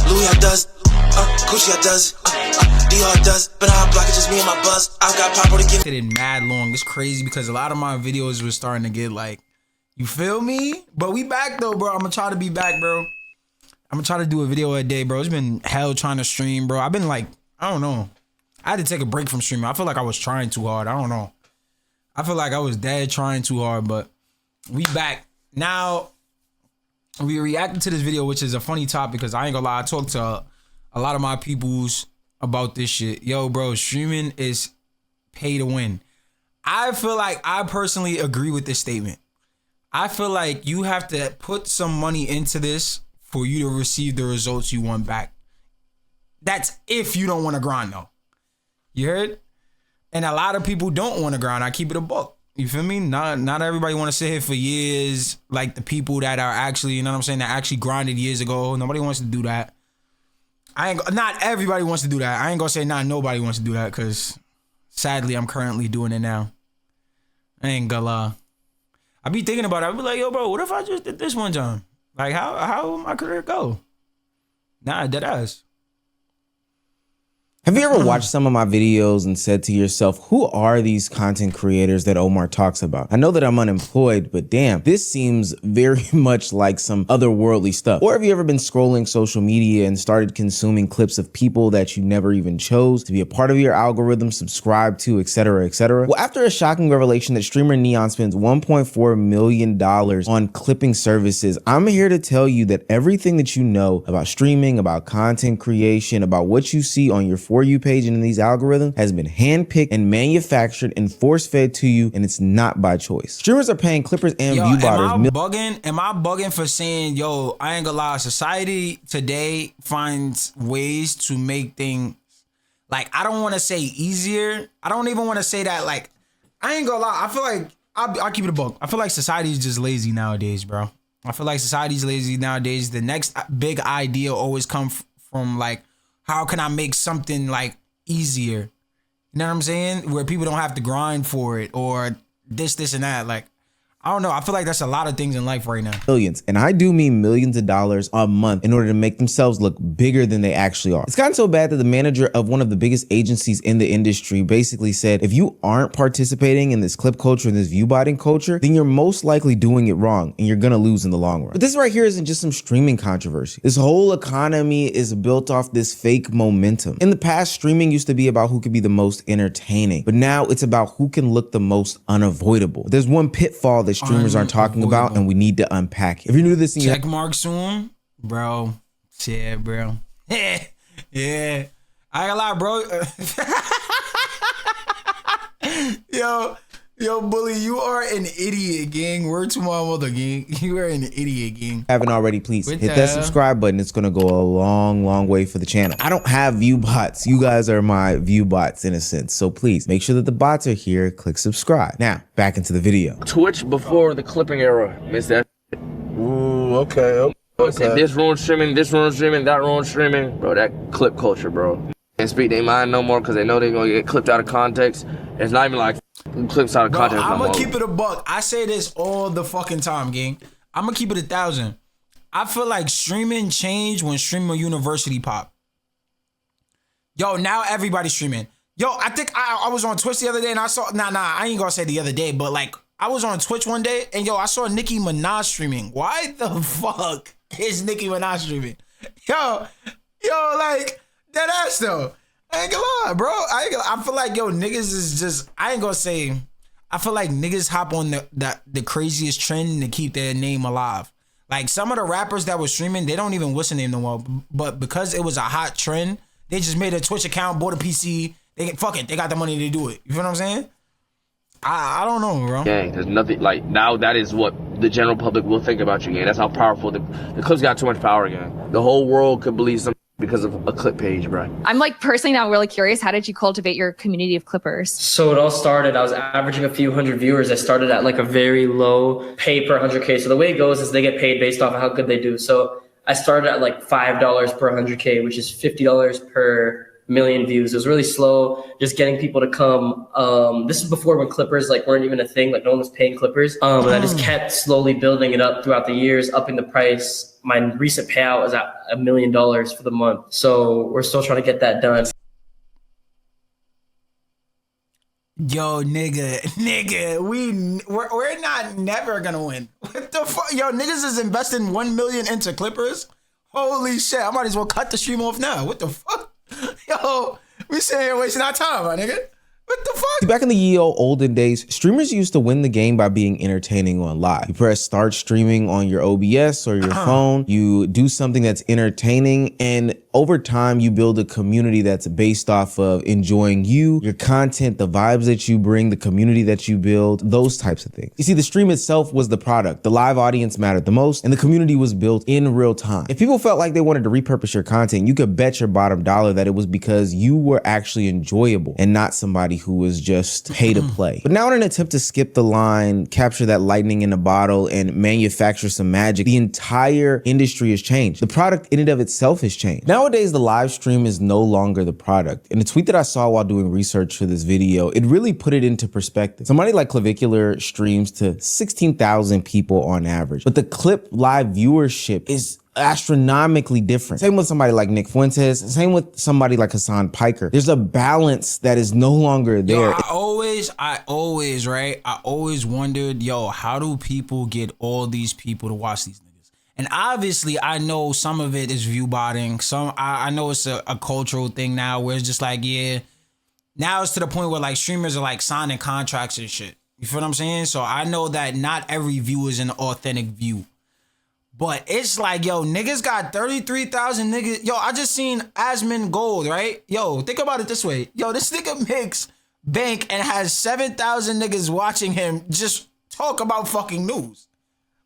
Louis I does, Gucci I does, Dior does, but I block it just me and my buzz. I got pop to give it in mad long. It's crazy because a lot of my videos were starting to get like, you feel me? But we back though, bro. I'm gonna try to be back, bro. I'm gonna try to do a video a day, bro. It's been hell trying to stream, bro. I've been like, I don't know. I had to take a break from streaming. I feel like I was trying too hard. I don't know. I feel like I was dead trying too hard, but we back. Now, we reacted to this video, which is a funny topic because I ain't gonna lie. I talked to a lot of my peoples about this shit. Yo, bro, streaming is pay to win. I feel like I personally agree with this statement. I feel like you have to put some money into this for you to receive the results you want back. That's if you don't want to grind though. You heard? And a lot of people don't want to grind. I keep it a buck. You feel me? Not everybody want to sit here for years. Like the people that are actually, you know what I'm saying, that actually grinded years ago. Nobody wants to do that. Not everybody wants to do that. I ain't gonna say not nobody wants to do that because sadly I'm currently doing it now. I ain't gonna lie. I be thinking about it. I be like, yo, bro, what if I just did this one time? Like, how would my career go? Nah, dead ass. Have you ever watched some of my videos and said to yourself, who are these content creators that Omar talks about? I know that I'm unemployed, but damn, this seems very much like some otherworldly stuff. Or have you ever been scrolling social media and started consuming clips of people that you never even chose to be a part of your algorithm, subscribe to, etc., etc.? Well, after a shocking revelation that streamer Neon spends $1.4 million on clipping services, I'm here to tell you that everything that you know about streaming, about content creation, about what you see on your For You page and in these algorithms has been handpicked and manufactured and force-fed to you, and it's not by choice. Streamers are paying clippers and viewbotters. Am I bugging for saying, yo, I ain't gonna lie, society today finds ways to make things, like, I don't want to say easier. I don't even want to say that, like, I ain't gonna lie. I feel like, I'll keep it a buck. I feel like society is just lazy nowadays, bro. I feel like society's lazy nowadays. The next big idea always comes from, like, how can I make something like easier? You know what I'm saying? Where people don't have to grind for it or this and that. Like, I don't know. I feel like that's a lot of things in life right now. Millions, and I do mean millions of dollars a month in order to make themselves look bigger than they actually are. It's gotten so bad that the manager of one of the biggest agencies in the industry basically said, if you aren't participating in this clip culture and this viewbotting culture, then you're most likely doing it wrong and you're gonna lose in the long run. But this right here isn't just some streaming controversy. This whole economy is built off this fake momentum. In the past, streaming used to be about who could be the most entertaining, but now it's about who can look the most unavoidable. But there's one pitfall that streamers aren't talking about, and we need to unpack it. If you're new to this, check mark soon, bro. Yeah, bro. Yeah. I ain't gonna lie, bro. Yo, bully, you are an idiot, gang. Word to my mother, gang. You are an idiot, gang. Haven't already, please hit that subscribe button. It's gonna go a long way for the channel. I don't have view bots. You guys are my view bots in a sense. So please make sure that the bots are here. Click subscribe. Now back into the video. Twitch before the clipping era, miss that. Ooh, okay. This ruined streaming, that ruined streaming. Bro, that clip culture, bro. Can't speak their mind no more because they know they're gonna get clipped out of context. It's not even like clips out of context. I'm gonna keep it a buck. I say this all the fucking time, gang. I'm gonna keep it 1,000. I feel like streaming changed when Streamer University popped. Yo, now everybody's streaming. Yo, I think I was on Twitch the other day and I saw, nah, I ain't gonna say the other day, but like I was on Twitch one day and yo, I saw Nicki Minaj streaming. Why the fuck is Nicki Minaj streaming? Yo, like, that ass though. I ain't gonna lie, bro. I feel like, yo, niggas is just, I ain't gonna say, I feel like niggas hop on the craziest trend to keep their name alive. Like some of the rappers that were streaming, they don't even what's the name no more. But because it was a hot trend, they just made a Twitch account, bought a PC. They got the money to do it. You feel what I'm saying? I don't know, bro. Gang, there's nothing like now. That is what the general public will think about you, gang. That's how powerful the clips got. Too much power, gang. The whole world could believe something because of a clip page, bro. I'm like personally now really curious. How did you cultivate your community of clippers? So it all started, I was averaging a few hundred viewers. I started at like a very low pay per 100K. So the way it goes is they get paid based off of how good they do. So I started at like $5 per 100K, which is $50 per million views. It was really slow, just getting people to come. This is before when clippers like weren't even a thing, like no one was paying clippers. And I just kept slowly building it up throughout the years, upping the price. My recent payout is at $1 million for the month. So we're still trying to get that done. Yo, nigga, we're not never gonna win. What the fuck? Yo, niggas is investing $1 million into Clippers. Holy shit! I might as well cut the stream off now. What the fuck? Yo, we sitting here wasting our time, my nigga. What the fuck? Back in the ye olden days, streamers used to win the game by being entertaining on live. You press start streaming on your OBS or your phone, you do something that's entertaining, and over time you build a community that's based off of enjoying you, your content, the vibes that you bring, the community that you build, those types of things. You see, the stream itself was the product. The live audience mattered the most, and the community was built in real time. If people felt like they wanted to repurpose your content, you could bet your bottom dollar that it was because you were actually enjoyable and not somebody who was just pay to play. But now in an attempt to skip the line, capture that lightning in a bottle, and manufacture some magic, the entire industry has changed. The product in and of itself has changed. Nowadays, the live stream is no longer the product. In a tweet that I saw while doing research for this video, it really put it into perspective. Somebody like Clavicular streams to 16,000 people on average, but the clip live viewership is astronomically different. Same with somebody like Nick Fuentes, same with somebody like Hassan Piker. There's a balance that is no longer there. Yo, I always wondered, yo, how do people get all these people to watch these niggas? And obviously I know some of it is view botting. I know it's a cultural thing now where it's just like, yeah, now it's to the point where like streamers are like signing contracts and shit. You feel what I'm saying? So I know that not every view is an authentic view. But it's like, yo, niggas got 33,000 niggas. Yo, I just seen Asmon Gold, right? Yo, think about it this way. Yo, this nigga makes bank and has 7,000 niggas watching him just talk about fucking news.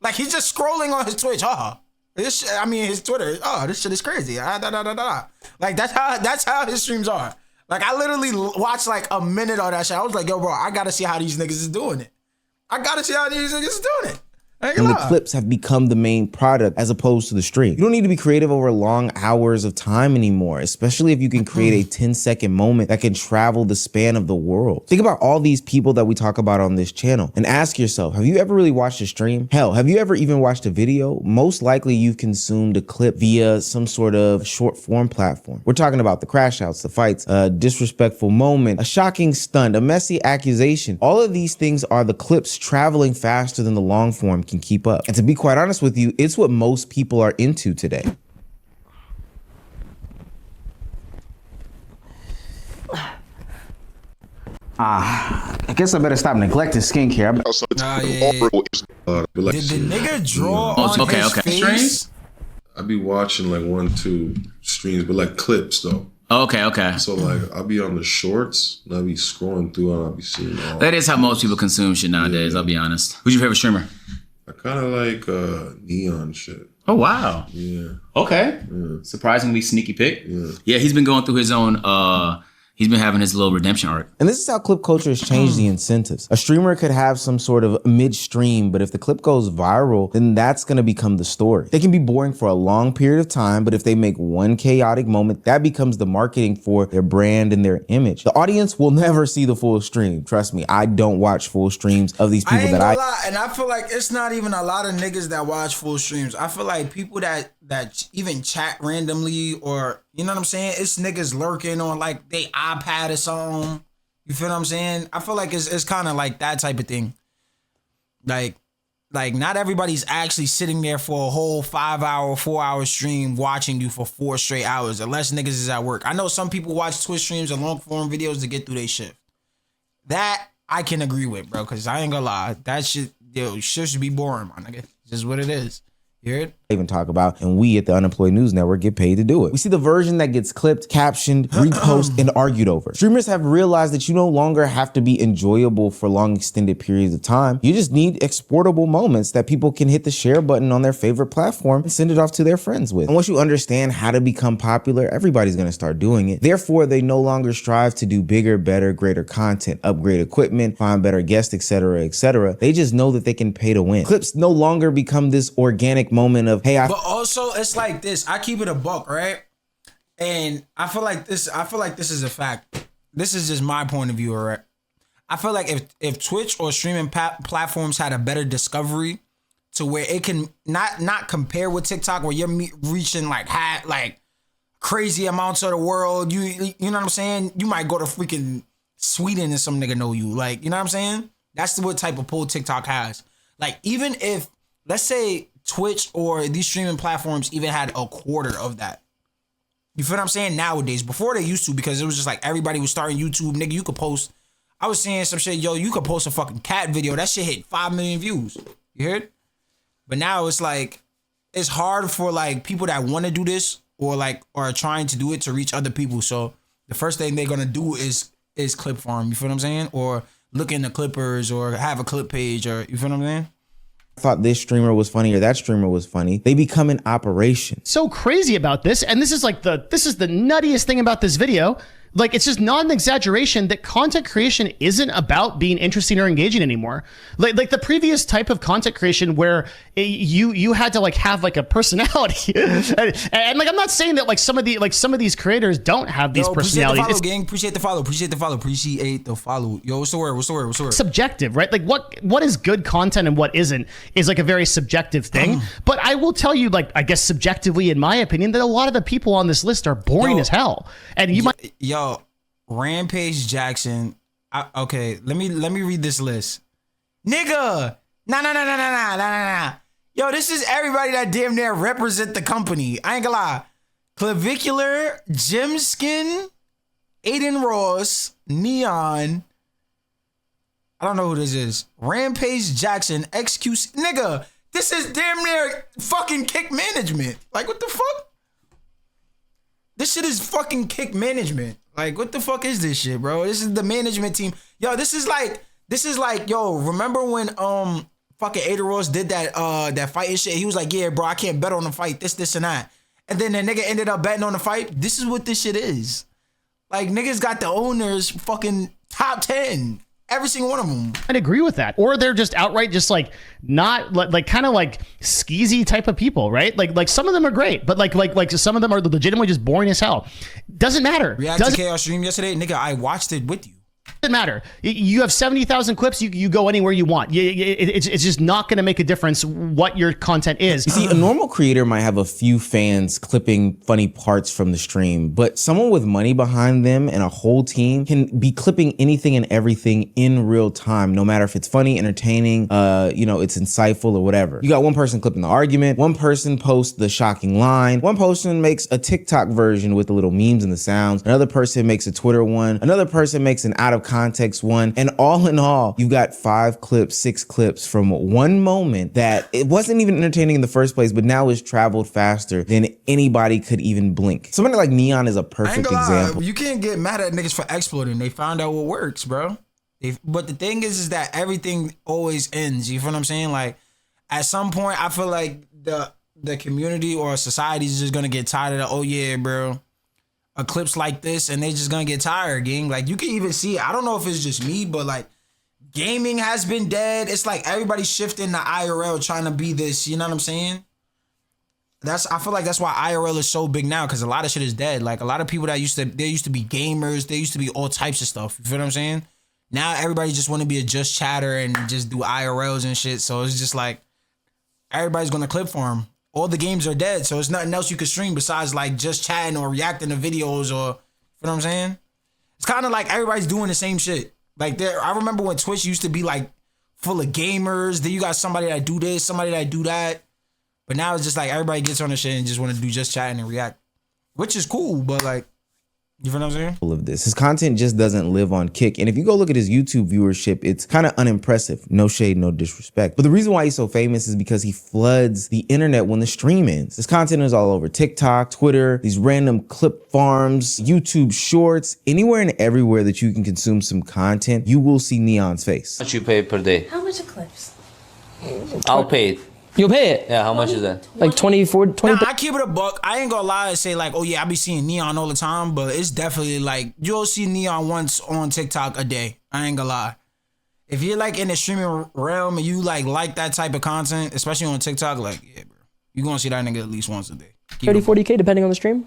Like, he's just scrolling on his Twitch. His Twitter. Oh, this shit is crazy. Like, that's how his streams are. Like, I literally watched like a minute of that shit. I was like, yo, bro, I gotta see how these niggas is doing it. And the clips have become the main product as opposed to the stream. You don't need to be creative over long hours of time anymore, especially if you can create a 10-second moment that can travel the span of the world. Think about all these people that we talk about on this channel and ask yourself, have you ever really watched a stream? Hell, have you ever even watched a video? Most likely you've consumed a clip via some sort of short form platform. We're talking about the crash outs, the fights, a disrespectful moment, a shocking stunt, a messy accusation. All of these things are the clips traveling faster than the long form can keep up. And to be quite honest with you, it's what most people are into today. I guess I better stop neglecting skincare. Did the nigga draw on his face? I be watching like 1-2 streams, but like clips though. Okay. So like I'll be on the shorts and I'll be scrolling through and I'll be seeing all. That is how most people consume shit nowadays, I'll be honest. Who's your favorite streamer? I kind of like neon shit. Oh, wow. Yeah. Okay. Yeah. Surprisingly sneaky pick. Yeah. Yeah, he's been going through his own, he's been having his little redemption arc. And this is how clip culture has changed the incentives. A streamer could have some sort of mid-stream, but if the clip goes viral, then that's gonna become the story. They can be boring for a long period of time, but if they make one chaotic moment, that becomes the marketing for their brand and their image. The audience will never see the full stream. Trust me, I don't watch full streams of these people And I feel like it's not even a lot of niggas that watch full streams. I feel like people that even chat randomly, or you know what I'm saying? It's niggas lurking on like they iPad or something. You feel what I'm saying? I feel like it's kind of like that type of thing. Like not everybody's actually sitting there for a whole 5-hour, 4-hour stream watching you for 4 straight hours, unless niggas is at work. I know some people watch Twitch streams and long form videos to get through their shift. That I can agree with, bro, because I ain't gonna lie. That shit should be boring, my nigga. Just what it is. You heard? Even talk about, and we at the Unemployed News Network get paid to do it. We see the version that gets clipped, captioned, reposted, and argued over. Streamers have realized that you no longer have to be enjoyable for long extended periods of time. You just need exportable moments that people can hit the share button on their favorite platform and send it off to their friends with. And once you understand how to become popular, everybody's gonna start doing it. Therefore, they no longer strive to do bigger, better, greater content, upgrade equipment, find better guests, etc., etc. They just know that they can pay to win. Clips no longer become this organic moment of, hey, but also it's like this. I keep it a buck, right? And I feel like this is a fact. This is just my point of view, all right? I feel like if Twitch or streaming platforms had a better discovery to where it can not compare with TikTok where you're reaching like crazy amounts of the world. You know what I'm saying? You might go to freaking Sweden and some nigga know you. Like, you know what I'm saying? That's what type of pull TikTok has. Like, even if, let's say Twitch or these streaming platforms even had a quarter of that. You feel what I'm saying? Nowadays, before they used to, because it was just like everybody was starting YouTube. Nigga, you could post. I was saying some shit, yo, you could post a fucking cat video. That shit hit 5 million views. You heard? But now it's like, it's hard for like people that want to do this or like are trying to do it to reach other people. So the first thing they're gonna do is clip farm. You feel what I'm saying? Or look into clippers or have a clip page, or you feel what I'm saying? Thought this streamer was funny or that streamer was funny. They become an operation. So crazy about this, and this is the nuttiest thing about this video. Like, it's just not an exaggeration that content creation isn't about being interesting or engaging anymore. Like the previous type of content creation where you had to like have like a personality, and like I'm not saying that like some of these creators don't have these personalities. Appreciate the follow, gang. Appreciate the follow. Appreciate the follow. Yo, what's the word? What's the word? What's the word? Subjective, right? Like what is good content and what isn't is like a very subjective thing. But I will tell you, like, I guess subjectively, in my opinion, that a lot of the people on this list are boring as hell, and you might. Rampage Jackson. Okay, let me read this list. Nigga, nah. Yo, this is everybody that damn near represent the company. I ain't gonna lie. Clavicular, Jim Skin, Aiden Ross, Neon. I don't know who this is. Rampage Jackson, XQ. Nigga, this is damn near fucking Kick Management. Like, what the fuck? This shit is fucking Kick Management. Like, what the fuck is this shit, bro? This is the management team. Yo, this is like, yo, remember when fucking Ada Ross did that fight and shit? He was like, yeah, bro, I can't bet on the fight, this and that. And then the nigga ended up betting on the fight. This is what this shit is. Like, niggas got the owners fucking top 10. Every single one of them. I'd agree with that. Or they're just outright just like not like kind of like skeezy type of people, right? Like some of them are great, but like some of them are legitimately just boring as hell. Doesn't matter. React to Chaos stream yesterday, nigga. I watched it with you. Doesn't matter. You have 70,000 clips. You go anywhere you want. It's just not going to make a difference what your content is. You see, a normal creator might have a few fans clipping funny parts from the stream, but someone with money behind them and a whole team can be clipping anything and everything in real time, no matter if it's funny, entertaining, it's insightful or whatever. You got one person clipping the argument, one person posts the shocking line, one person makes a TikTok version with the little memes and the sounds, another person makes a Twitter one, another person makes an out of context one, and all in all, you've got 5 clips, 6 clips from one moment that it wasn't even entertaining in the first place, but now it's traveled faster than anybody could even blink. Somebody like Neon is a perfect example. You can't get mad at niggas for exploiting. They found out what works, bro. But the thing is that everything always ends. You feel what I'm saying? Like, at some point, I feel like the community or society is just gonna get tired of oh yeah, bro, clips like this, and they just gonna get tired, gang. Like, you can even see, I don't know if it's just me, but like, gaming has been dead. It's like everybody's shifting to IRL, trying to be this, you know what I'm saying? I feel like that's why IRL is so big now, because a lot of shit is dead. Like, a lot of people that used to be gamers, they used to be all types of stuff. You feel what I'm saying? Now everybody just want to be a just chatter and just do IRLs and shit. So it's just like, everybody's gonna clip farm. All the games are dead, so it's nothing else you could stream besides like just chatting or reacting to videos, or, you know what I'm saying? It's kind of like everybody's doing the same shit. Like, I remember when Twitch used to be like full of gamers. Then you got somebody that do this, somebody that do that. But now it's just like everybody gets on the shit and just want to do just chatting and react, which is cool. But like, you feel what I'm saying? Of this, his content just doesn't live on Kick, and if you go look at his YouTube viewership, it's kind of unimpressive. No shade, no disrespect, but the reason why he's so famous is because he floods the internet when the stream ends. His content is all over TikTok, Twitter, these random clip farms, YouTube Shorts, anywhere and everywhere that you can consume some content, you will see Neon's face. How much you pay per day? How much are clips? I'll pay it. You'll pay it? Yeah, how much is that? Like 24, 20. Nah, I keep it a buck. I ain't gonna lie and say like, oh yeah, I be seeing Neon all the time, but it's definitely like, you'll see Neon once on TikTok a day. I ain't gonna lie. If you're like in the streaming realm and you like that type of content, especially on TikTok, like, yeah, bro, you gonna see that nigga at least once a day. 30, 40K depending on the stream?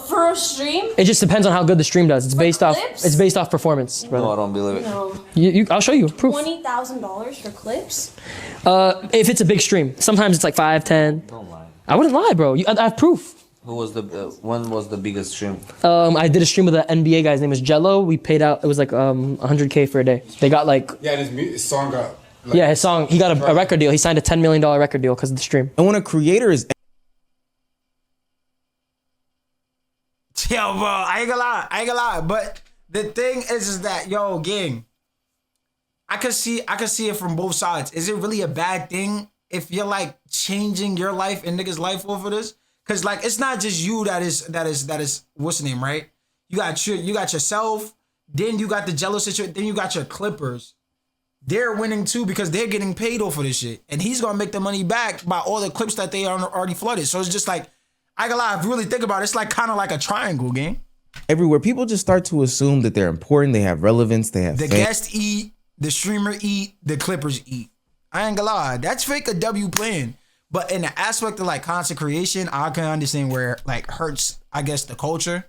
For a stream? It just depends on how good the stream does. It's based off. clips? It's based off performance, brother. No, I don't believe it. No. I'll show you proof. $20,000 for clips? If it's a big stream, sometimes it's like 5, 10. Don't lie. I wouldn't lie, bro. I have proof. Who was the when was the biggest stream? I did a stream with an NBA guy's name is Jello. We paid out. It was like 100K for a day. They got like. Yeah, his song got. Like, yeah, his song. He got a record deal. He signed a $10 million record deal because of the stream. And when a creator is Yo, bro, I ain't gonna lie. But the thing is that, yo, gang, I could see it from both sides. Is it really a bad thing if you're like changing your life and niggas' life over this? Cause like it's not just you that is what's the name, right? You got yourself, then you got the jealous situation, then you got your Clippers. They're winning too because they're getting paid off of this shit. And he's gonna make the money back by all the clips that they already flooded. So it's just like, I ain't gonna lie, if you really think about it, it's like kind of like a triangle game. everywhere, people just start to assume that they're important, they have relevance, they have The fame. guests eat, the streamer eat, the Clippers eat. I ain't gonna lie, that's fake a W playing. But in the aspect of like content creation, I can understand where it like hurts, I guess, the culture.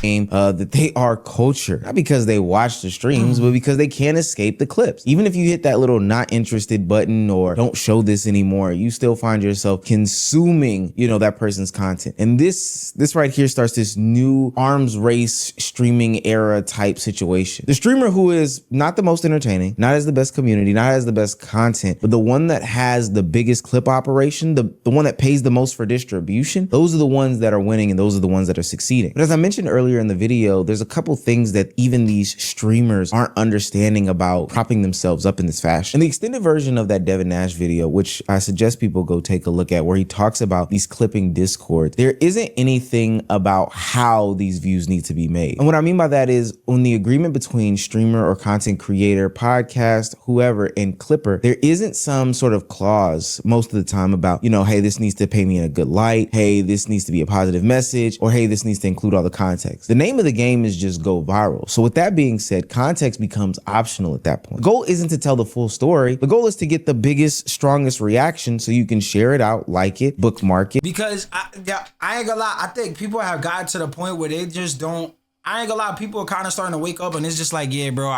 That they are culture, not because they watch the streams, but because they can't escape the clips. Even if you hit that little not interested button or don't show this anymore, you still find yourself consuming, that person's content. And this right here starts this new arms race streaming era type situation. The streamer who is not the most entertaining, not as the best community, not as the best content, but the one that has the biggest clip operation, the one that pays the most for distribution, those are the ones that are winning and those are the ones that are succeeding. But as I mentioned earlier in the video, there's a couple things that even these streamers aren't understanding about propping themselves up in this fashion. In the extended version of that Devin Nash video, which I suggest people go take a look at, where he talks about these clipping discords, there isn't anything about how these views need to be made. And what I mean by that is on the agreement between streamer or content creator, podcast, whoever, and clipper, there isn't some sort of clause most of the time about, hey, this needs to pay me in a good light. Hey, this needs to be a positive message, or hey, this needs to include all the context. The name of the game is just go viral. So with that being said, context becomes optional at that point. The goal isn't to tell the full story. The goal is to get the biggest, strongest reaction so you can share it out, like it, bookmark it. Because I ain't gonna lie, I think people have gotten to the point where they just don't, I ain't gonna lie, people are kind of starting to wake up and it's just like, yeah, bro,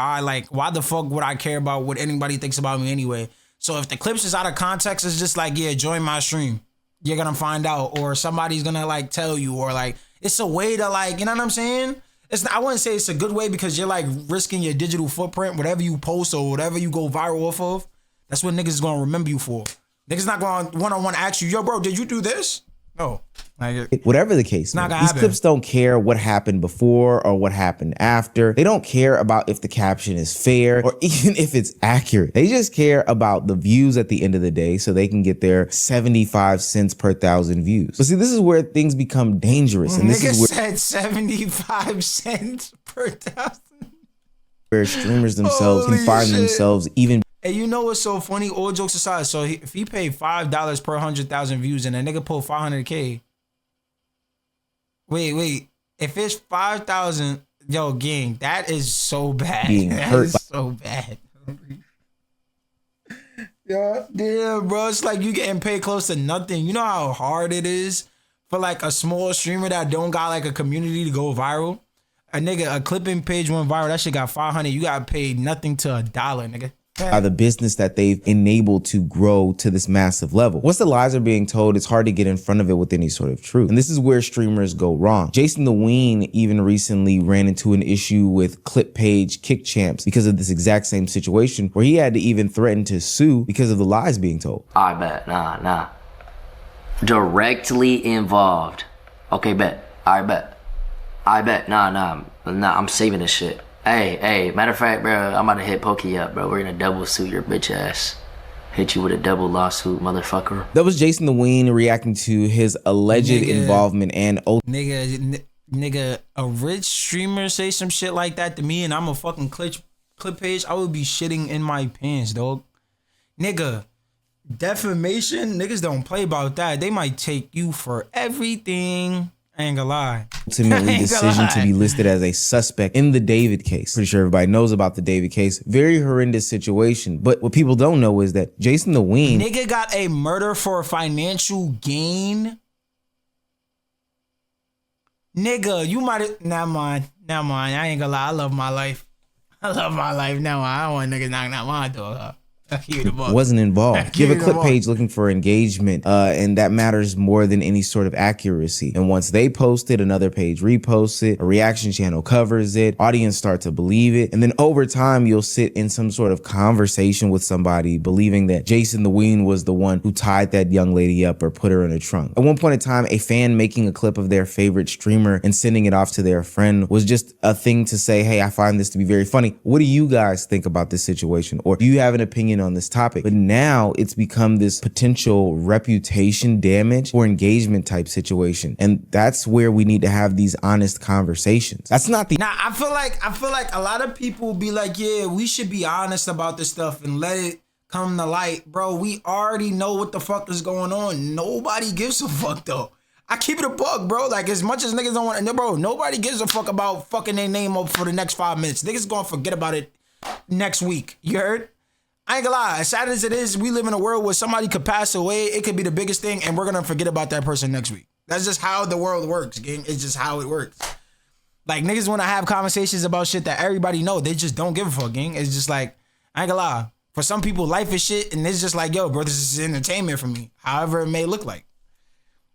why the fuck would I care about what anybody thinks about me anyway? So if the clips is out of context, it's just like, yeah, join my stream. You're gonna find out, or somebody's gonna like tell you, or like, it's a way to like, you know what I'm saying? I wouldn't say it's a good way because you're like risking your digital footprint, whatever you post or whatever you go viral off of. That's what niggas is gonna remember you for. Niggas not gonna one-on-one ask you, yo, bro, did you do this? No. Whatever the case, these clips don't care what happened before or what happened after. They don't care about if the caption is fair or even if it's accurate. They just care about the views at the end of the day so they can get their 75 cents per 1,000 views. But see, this is where things become dangerous. And this is where said 75 cents per 1,000. Where streamers themselves can find themselves even. Hey, you know what's so funny? All jokes aside, so if he paid $5 per 100,000 views and a nigga pulled 500K. Wait. If it's 5,000, yo, gang, that is so bad. Being hurt by so bad. Yeah, bro. It's like you getting paid close to nothing. You know how hard it is for like a small streamer that don't got like a community to go viral? A clipping page went viral. That shit got 500. You got paid nothing to $1, nigga. By the business that they've enabled to grow to this massive level. Once the lies are being told, it's hard to get in front of it with any sort of truth. And this is where streamers go wrong. Jason the Ween even recently ran into an issue with clip page kick champs because of this exact same situation where he had to even threaten to sue because of the lies being told. I bet, nah. Directly involved. Okay, bet. I bet. Nah, I'm saving this shit. Hey, matter of fact, bro, I'm about to hit Pokey up, bro. We're gonna double suit your bitch ass. Hit you with a double lawsuit, motherfucker. That was Jason the Ween reacting to his alleged involvement and Nigga, a rich streamer say some shit like that to me and I'm a fucking clip page, I would be shitting in my pants, dog. Nigga, defamation, niggas don't play about that. They might take you for everything. I ain't gonna lie. Ultimately decision to be listed as a suspect in the David case. Pretty sure everybody knows about the David case. Very horrendous situation. But what people don't know is that Jason the Ween. Nigga got a murder for financial gain. Nigga, you might have. Never mind. I ain't gonna lie. I love my life. I love my life. Now I don't want niggas knocking out my door. Huh? Wasn't involved. You have a clip page looking for engagement, and that matters more than any sort of accuracy. And once they post it, another page reposts it, a reaction channel covers it, audience start to believe it, and then over time you'll sit in some sort of conversation with somebody believing that Jason the Ween was the one who tied that young lady up or put her in a trunk. At one point in time, a fan making a clip of their favorite streamer and sending it off to their friend was just a thing to say, hey, I find this to be very funny. What do you guys think about this situation? Or do you have an opinion on this topic? But now it's become this potential reputation damage or engagement type situation. And that's where we need to have these honest conversations. That's not the— Nah, I feel like a lot of people be like, yeah, we should be honest about this stuff and let it come to light. Bro, we already know what the fuck is going on. Nobody gives a fuck though. I keep it a buck, bro. Like, as much as niggas don't want to, bro, nobody gives a fuck about fucking their name up for the next 5 minutes. Niggas gonna forget about it next week. You heard? I ain't gonna lie, as sad as it is, we live in a world where somebody could pass away, it could be the biggest thing, and we're gonna forget about that person next week. That's just how the world works, gang. It's just how it works. Like, niggas wanna have conversations about shit that everybody know. They just don't give a fuck, gang. It's just like, I ain't gonna lie. For some people, life is shit, and it's just like, yo, bro, this is entertainment for me, however it may look like.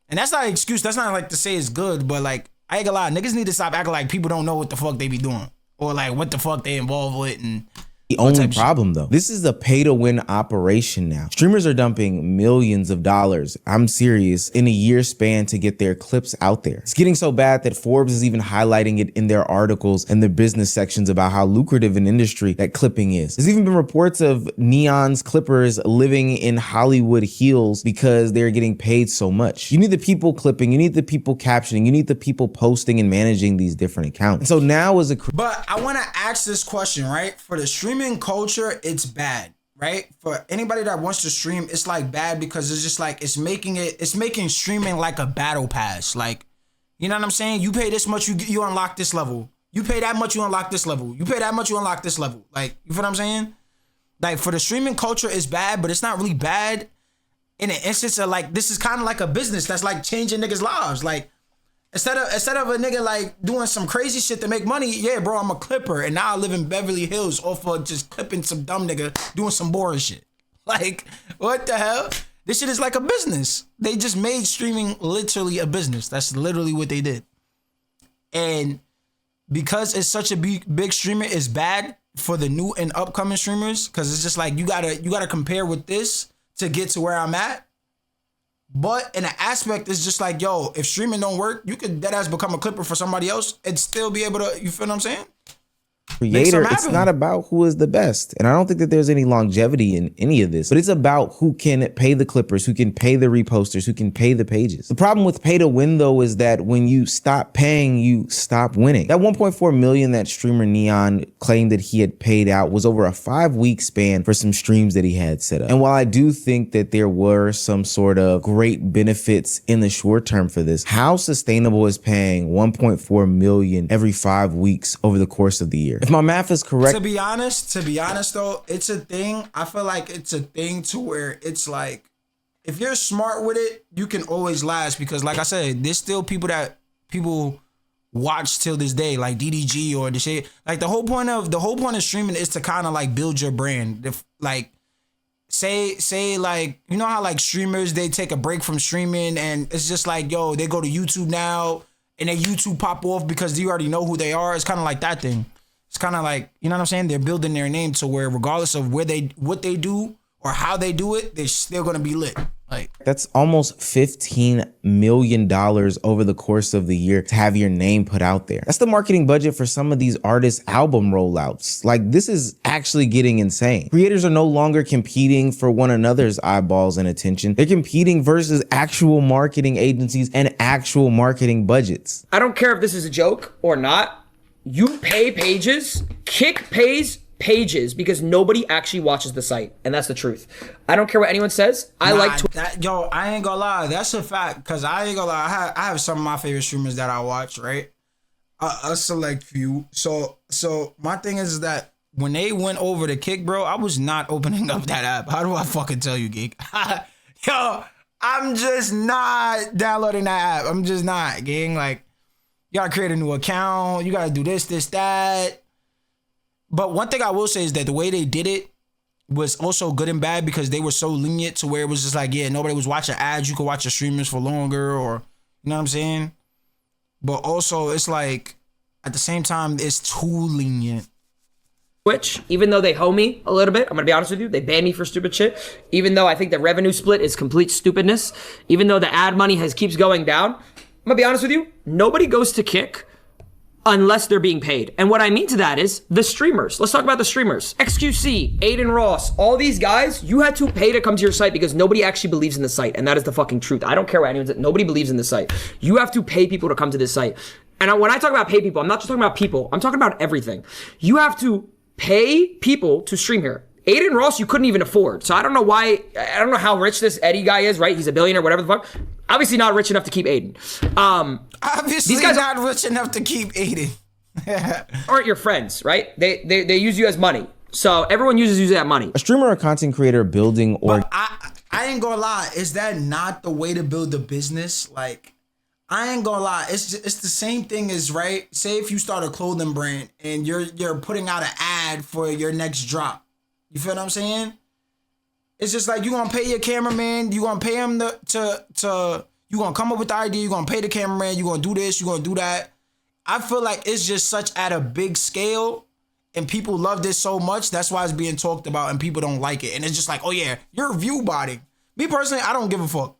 And that's not an excuse. That's not like to say it's good, but like, I ain't gonna lie, niggas need to stop acting like people don't know what the fuck they be doing. Or like, what the fuck they involved with, and the only problem though, this is a pay to win operation now. Streamers are dumping millions of dollars, I'm serious, in a year span to get their clips out there. It's getting so bad that Forbes is even highlighting it in their articles and their business sections about how lucrative an industry that clipping is. There's even been reports of Neon's clippers living in Hollywood Hills because they're getting paid so much. You need the people clipping, you need the people captioning, you need the people posting and managing these different accounts. And so now is a— But I want to ask this question, right? For the streaming culture, it's bad, right? For anybody that wants to stream, it's like bad because it's just like it's making streaming like a battle pass. Like, you know what I'm saying? You pay this much, you unlock this level. You pay that much, you unlock this level. You pay that much, you unlock this level. Like, you feel what I'm saying? Like, for the streaming culture, it's bad, but it's not really bad in an instance of like, this is kind of like a business that's like changing niggas' lives. Like, Instead of a nigga like doing some crazy shit to make money, yeah, bro, I'm a clipper, and now I live in Beverly Hills off of just clipping some dumb nigga doing some boring shit. Like, what the hell? This shit is like a business. They just made streaming literally a business. That's literally what they did. And because it's such a big streamer, it's bad for the new and upcoming streamers because it's just like you gotta compare with this to get to where I'm at. But in an aspect, it's just like, yo, if streaming don't work, you could deadass become a clipper for somebody else and still be able to, you feel what I'm saying? Creator, it's not about who is the best. And I don't think that there's any longevity in any of this, but it's about who can pay the clippers, who can pay the reposters, who can pay the pages. The problem with pay to win though is that when you stop paying, you stop winning. That 1.4 million that streamer Neon claimed that he had paid out was over a 5-week span for some streams that he had set up. And while I do think that there were some sort of great benefits in the short term for this, how sustainable is paying 1.4 million every 5 weeks over the course of the year? If my math is correct. To be honest though, it's a thing. I feel like it's a thing to where it's like, if you're smart with it, you can always last because like I said, there's still people watch till this day, like DDG or the shit. Like the whole point of streaming is to kind of like build your brand. If like say like, you know how like streamers, they take a break from streaming and it's just like, yo, they go to YouTube now and then YouTube pop off because you already know who they are. It's kind of like that thing. It's kind of like, you know what I'm saying? They're building their name to where regardless of what they do or how they do it, they're still going to be lit. Like, that's almost $15 million over the course of the year to have your name put out there. That's the marketing budget for some of these artists' album rollouts. Like, this is actually getting insane. Creators are no longer competing for one another's eyeballs and attention. They're competing versus actual marketing agencies and actual marketing budgets. I don't care if this is a joke or not. You pay pages, Kick pays pages because nobody actually watches the site, and that's the truth. I don't care what anyone says. I ain't gonna lie, that's a fact. Cause I ain't gonna lie, I have some of my favorite streamers that I watch, right? A select few. So my thing is that when they went over to Kick, bro, I was not opening up that app. How do I fucking tell you, geek? Yo, I'm just not downloading that app. I'm just not, gang. Like, You gotta create a new account. You gotta do this, that. But one thing I will say is that the way they did it was also good and bad because they were so lenient to where it was just like, yeah, nobody was watching ads. You could watch your streamers for longer, or you know what I'm saying? But also it's like at the same time, it's too lenient. Twitch, even though they hoe me a little bit, I'm gonna be honest with you, they ban me for stupid shit. Even though I think the revenue split is complete stupidness, even though the ad money keeps going down, I'm gonna be honest with you, nobody goes to Kick unless they're being paid. And what I mean to that is the streamers. Let's talk about the streamers. XQC, Aiden Ross, all these guys, you had to pay to come to your site because nobody actually believes in the site. And that is the fucking truth. I don't care what anyone says. Nobody believes in the site. You have to pay people to come to this site. And when I talk about pay people, I'm not just talking about people. I'm talking about everything. You have to pay people to stream here. Aiden Ross, you couldn't even afford. So I don't know why, I don't know how rich this Eddie guy is, right? He's a billionaire, whatever the fuck. Obviously not rich enough to keep Aiden. Obviously these guys not rich enough to keep Aiden. aren't your friends, right? They use you as money. So everyone uses that money. A streamer or content creator building or... I ain't gonna lie. Is that not the way to build a business? Like, I ain't gonna lie. It's the same thing as, right? Say if you start a clothing brand and you're putting out an ad for your next drop. You feel what I'm saying? It's just like you gonna pay your cameraman, you gonna pay him to you gonna come up with the idea, you gonna pay the cameraman, you gonna do this, you gonna do that. I feel like it's just such at a big scale and people love this so much. That's why it's being talked about and people don't like it. And it's just like, oh yeah, you're view botting. Me personally, I don't give a fuck.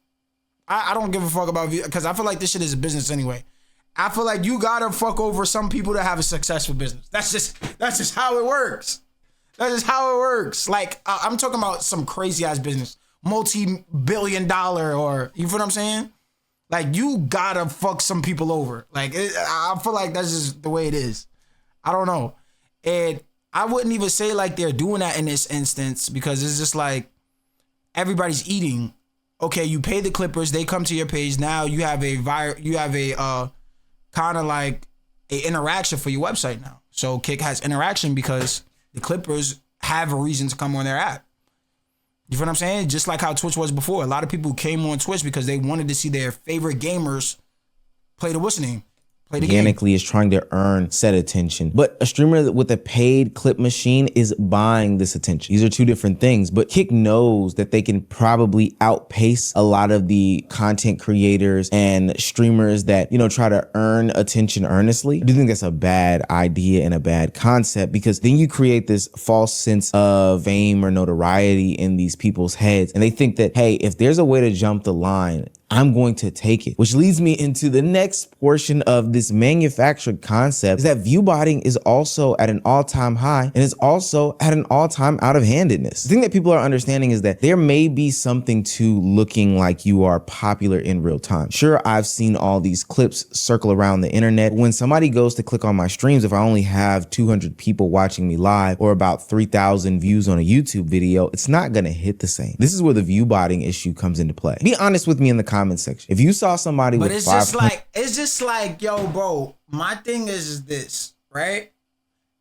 I don't give a fuck about view because I feel like this shit is a business anyway. I feel like you gotta fuck over some people to have a successful business. That's just how it works. That's just how it works. Like, I'm talking about some crazy ass business, multi-billion-dollar, or you feel what I'm saying? Like, you gotta fuck some people over. Like, I feel like that's just the way it is. I don't know. And I wouldn't even say like they're doing that in this instance because it's just like everybody's eating. Okay, you pay the Clippers, they come to your page. Now you have a kind of like a interaction for your website now. So Kick has interaction because the Clippers have a reason to come on their app. You feel what I'm saying? Just like how Twitch was before. A lot of people came on Twitch because they wanted to see their favorite gamers play the what's the name? Play the game. Organically is trying to earn said attention. But a streamer with a paid clip machine is buying this attention. These are two different things, but Kick knows that they can probably outpace a lot of the content creators and streamers that, you know, try to earn attention earnestly. I do think that's a bad idea and a bad concept because then you create this false sense of fame or notoriety in these people's heads. And they think that, hey, if there's a way to jump the line, I'm going to take it, which leads me into the next portion of this manufactured concept is that view botting is also at an all-time high and is also at an all-time out-of-handedness. The thing that people are understanding is that there may be something to looking like you are popular in real time. Sure, I've seen all these clips circle around the internet. When somebody goes to click on my streams, if I only have 200 people watching me live or about 3,000 views on a YouTube video, it's not gonna hit the same. This is where the view botting issue comes into play. Be honest with me in the comment section. If you saw somebody but with it's just like, yo, bro, my thing is this, right?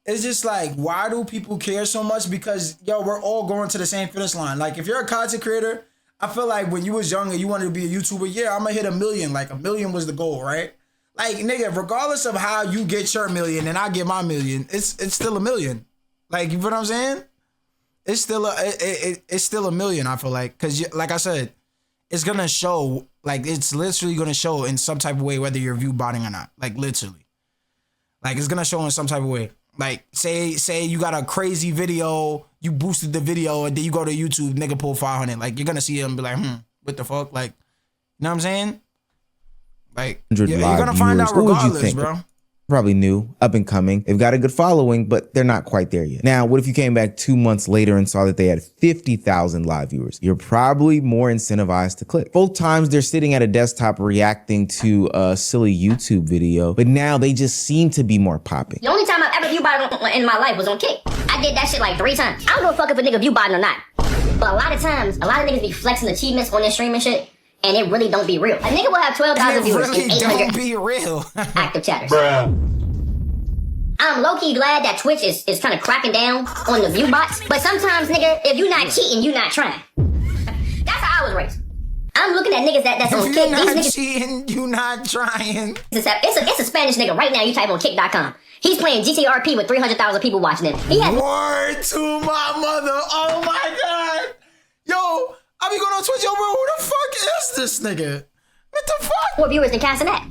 It's just like, why do people care so much? Because, yo, we're all going to the same finish line. Like, if you're a content creator, I feel like when you was younger, you wanted to be a YouTuber. Yeah, I'm gonna hit 1 million. Like, 1 million was the goal, right? Like, nigga, regardless of how you get your 1 million and I get my 1 million, it's still 1 million. Like, you feel what I'm saying? It's still it's still 1 million, I feel like. Because, like I said, it's gonna show, like, it's literally gonna show in some type of way whether you're view botting or not. Like, literally. Like, it's gonna show in some type of way. Like, say you got a crazy video, you boosted the video, and then you go to YouTube, nigga pull 500. Like, you're gonna see him be like, what the fuck? Like, you know what I'm saying? Like, you're gonna find out regardless, bro. Probably new, up and coming. They've got a good following, but they're not quite there yet. Now, what if you came back 2 months later and saw that they had 50,000 live viewers? You're probably more incentivized to click. Both times they're sitting at a desktop reacting to a silly YouTube video, but now they just seem to be more popping. The only time I've ever view botted in my life was on Kick. I did that shit like 3 times. I don't give a fuck if a nigga view botting or not. But a lot of times, a lot of niggas be flexing achievements on their streaming shit, and it really don't be real. A nigga will have 12,000 viewers really and 800 don't be real. active chatters. I'm low-key glad that Twitch is kind of cracking down on the view bots. But sometimes, nigga, if you not cheating, you not trying. That's how I was raised. I'm looking at niggas that's on If Kick. you're These not niggas, cheating, you not trying. it's a Spanish nigga right now. You type on Kick.com. He's playing GTRP with 300,000 people watching him. He has Word to my mother. Oh my God. Yo, I be going on Twitch. Yo, bro, who the fuck is this nigga? What the fuck? more viewers than Cassinet.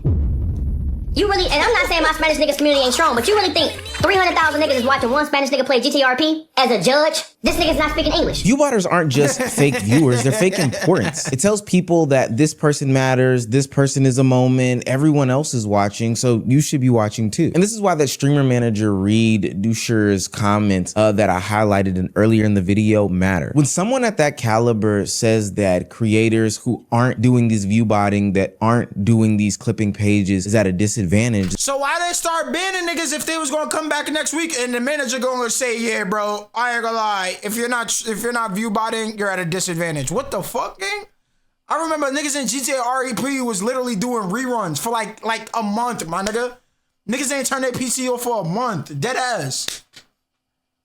You really, and I'm not saying my Spanish niggas community ain't strong, but you really think 300,000 niggas is watching one Spanish nigga play GTRP as a judge? This nigga's not speaking English. Viewbotters aren't just fake viewers, they're fake importance. It tells people that this person matters, this person is a moment, everyone else is watching, so you should be watching too. And this is why that streamer manager Reed Dusher's comments that I highlighted earlier in the video matter. When someone at that caliber says that creators who aren't doing this viewbotting, that aren't doing these clipping pages is at a disadvantage. So why they start banning niggas if they was gonna come back next week and the manager gonna say, yeah, bro, I ain't gonna lie. If you're not view botting, you're at a disadvantage. What the fuck, gang? I remember niggas in GTA REP was literally doing reruns for like a month, my nigga. Niggas ain't turned their PC off for a month. Dead ass.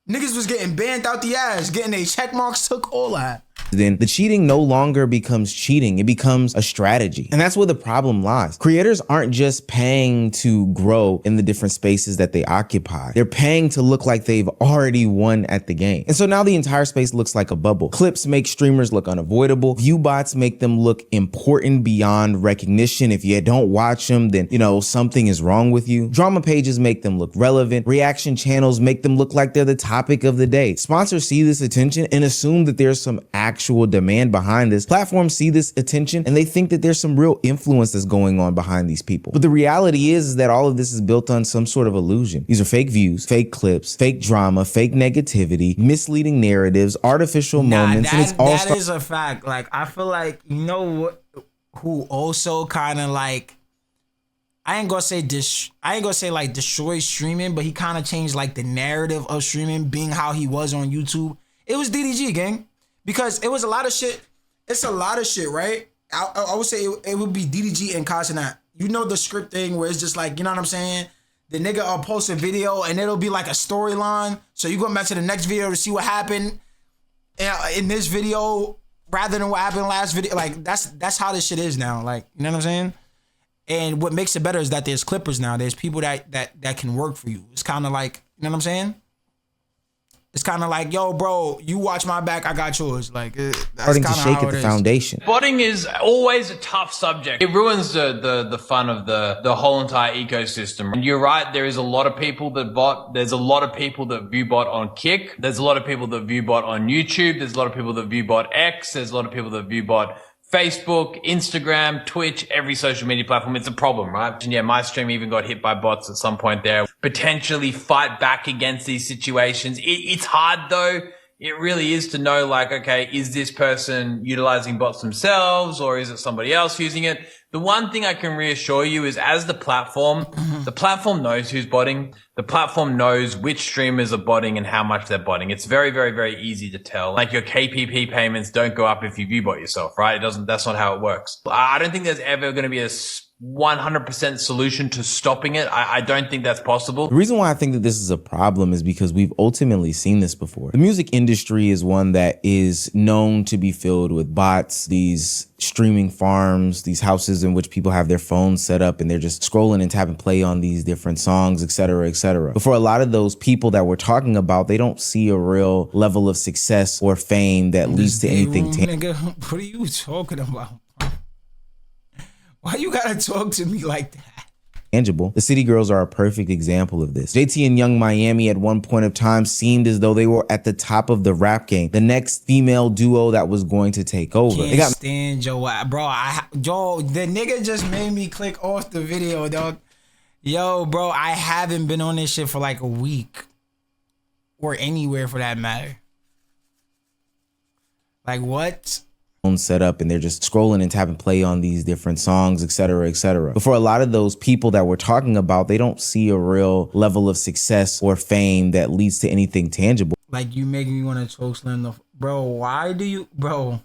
Niggas was getting banned out the ass, getting their check marks took, all that. Then the cheating no longer becomes cheating. It becomes a strategy. And that's where the problem lies. Creators aren't just paying to grow in the different spaces that they occupy. They're paying to look like they've already won at the game. And so now the entire space looks like a bubble. Clips make streamers look unavoidable. View bots make them look important beyond recognition. If you don't watch them, then, you know, something is wrong with you. Drama pages make them look relevant. Reaction channels make them look like they're the topic of the day. Sponsors see this attention and assume that there's some actual demand behind this. Platforms see this attention and they think that there's some real influence that's going on behind these people. But the reality is that all of this is built on some sort of illusion. These are fake views, fake clips, fake drama, fake negativity, misleading narratives, artificial moments, and it's all that is a fact. Like, I feel like, you know what, who also kind of like, I ain't gonna say like destroy streaming, but he kind of changed like the narrative of streaming being how he was on YouTube. It was DDG, gang. Because it was a lot of shit. It's a lot of shit, right? I would say it would be DDG and Casanat. You know the script thing where it's just like, you know what I'm saying? The nigga will post a video and it'll be like a storyline. So you go back to the next video to see what happened in this video rather than what happened last video. Like, that's how this shit is now. Like, you know what I'm saying? And what makes it better is that there's clippers now. There's people that can work for you. It's kind of like, you know what I'm saying? It's kind of like, yo, bro, you watch my back, I got yours. Like, that's starting to kind of shake how at it the is. foundation. Botting is always a tough subject. It ruins the fun of the whole entire ecosystem. And you're right, there is a lot of people that bot. There's a lot of people that view bot on Kick. There's a lot of people that view bot on YouTube. There's a lot of people that view bot X. There's a lot of people that view bot Facebook, Instagram, Twitch, every social media platform. It's a problem, right? And yeah, my stream even got hit by bots at some point there. Potentially fight back against these situations. It's hard though. It really is to know, like, okay, is this person utilizing bots themselves or is it somebody else using it? The one thing I can reassure you is as the platform knows who's botting. The platform knows which streamers are botting and how much they're botting. It's very, very, very easy to tell. Like your KPP payments don't go up if you view bot yourself, right? That's not how it works. I don't think there's ever going to be a 100% solution to stopping it. I don't think that's possible. The reason why I think that this is a problem is because we've ultimately seen this before. The music industry is one that is known to be filled with bots, these streaming farms, these houses in which people have their phones set up and they're just scrolling and tapping play on these different songs, et cetera, et cetera. But for a lot of those people that we're talking about, they don't see a real level of success or fame that leads to anything Nigga, what are you talking about? Why you gotta talk to me like that? Tangible. The City Girls are a perfect example of this. JT and Young Miami at one point of time seemed as though they were at the top of the rap game, the next female duo that was going to take over. Can't They got stand Joe, bro. The nigga just made me click off the video, dog. Yo, bro, I haven't been on this shit for like a week, or anywhere for that matter. Like, what? set up and they're just scrolling and tapping play on these different songs, et cetera, et cetera. But for a lot of those people that we're talking about, they don't see a real level of success or fame that leads to anything tangible. Like, you making me want to choke slam the... Bro, why do you... Bro.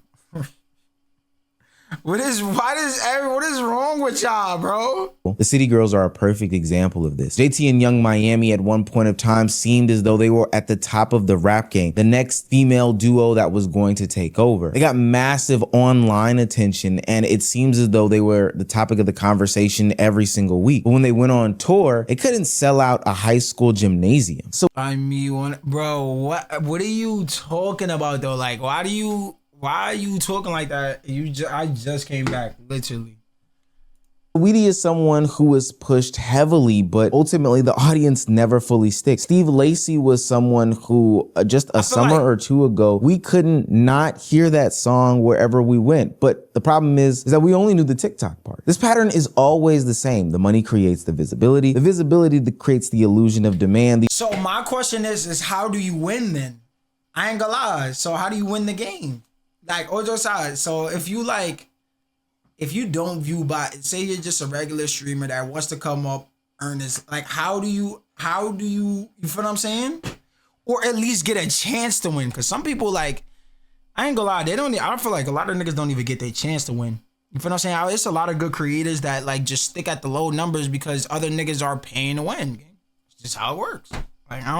What is wrong with y'all, bro? The City Girls are a perfect example of this. JT and Young Miami at one point of time seemed as though they were at the top of the rap game, the next female duo that was going to take over. They got massive online attention, and it seems as though they were the topic of the conversation every single week. But when they went on tour, they couldn't sell out a high school gymnasium. So I mean, bro, what are you talking about though? Like, why are you talking like that? I just came back, literally. Weedy is someone who was pushed heavily, but ultimately the audience never fully sticks. Steve Lacy was someone who just a summer or two ago, we couldn't not hear that song wherever we went. But the problem is that we only knew the TikTok part. This pattern is always the same. The money creates the visibility that creates the illusion of demand. So my question is how do you win then? I ain't gonna lie. So how do you win the game? Like, Ojo side. So if you don't view by, say you're just a regular streamer that wants to come up, earn this, like, how do you feel what I'm saying? Or at least get a chance to win? Cause some people, like, I ain't gonna lie, I feel like a lot of niggas don't even get their chance to win. You feel what I'm saying? It's a lot of good creators that like just stick at the low numbers because other niggas are paying to win. It's just how it works. Like, I don't